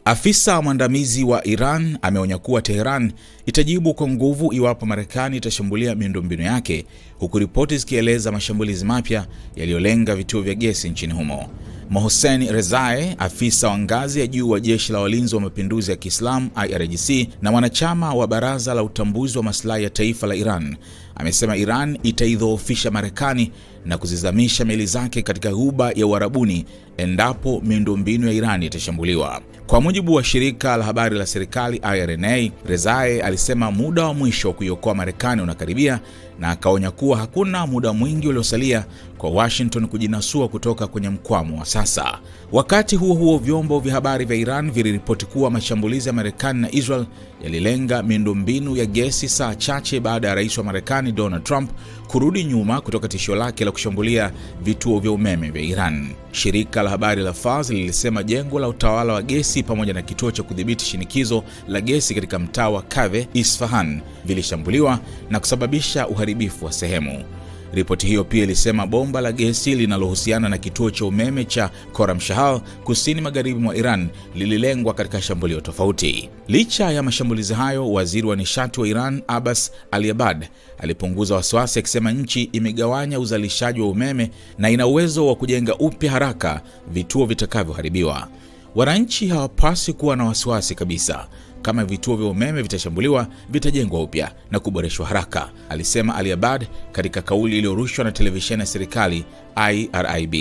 Afisa mwandamizi wa Iran ameonya kuwa Tehran itajibu kwa nguvu iwapo Marekani itashambulia miundombinu yake, huku ripoti zikieleza mashambulizi mapya yaliyolenga vituo vya gesi nchini humo. Mohsen Rezaei, afisa wa ngazi ya juu wa Jeshi la Walinzi wa Mapinduzi ya Kiislamu IRGC na mwanachama wa Baraza la Utambuzi wa Maslahi ya Taifa la Iran, amesema Iran itaidhoofisha Marekani na kuzizamisha meli zake katika Ghuba ya Uarabuni endapo miundombinu ya Iran itashambuliwa. Kwa mujibu wa shirika la habari la serikali IRNA, Rezaei alisema muda wa mwisho wa kuiokoa Marekani unakaribia, na akaonya kuwa hakuna muda mwingi uliosalia kwa Washington kujinasua kutoka kwenye mkwamo wa sasa. Wakati huo huo, vyombo vya habari vya Iran viliripoti kuwa mashambulizi ya Marekani na Israel yalilenga miundombinu ya gesi saa chache baada ya rais wa Marekani Donald Trump kurudi nyuma kutoka tishio lake la kushambulia vituo vya umeme vya Iran. Shirika la habari la Fars lilisema jengo la utawala wa gesi pamoja na kituo cha kudhibiti shinikizo la gesi katika mtaa wa Kave, Isfahan, vilishambuliwa na kusababisha uharibifu wa sehemu. Ripoti hiyo pia ilisema bomba la gesi linalohusiana na kituo cha umeme cha Khorramshahr kusini magharibi mwa Iran lililengwa katika shambulio tofauti. Licha ya mashambulizi hayo, waziri wa nishati wa Iran Abbas Aliabad alipunguza wasiwasi akisema nchi imegawanya uzalishaji wa umeme na ina uwezo wa kujenga upya haraka vituo vitakavyoharibiwa. Wananchi hawapaswi kuwa na wasiwasi kabisa. Kama vituo vya umeme vitashambuliwa, vitajengwa upya na kuboreshwa haraka, alisema Aliabad katika kauli iliyorushwa na televisheni ya serikali IRIB.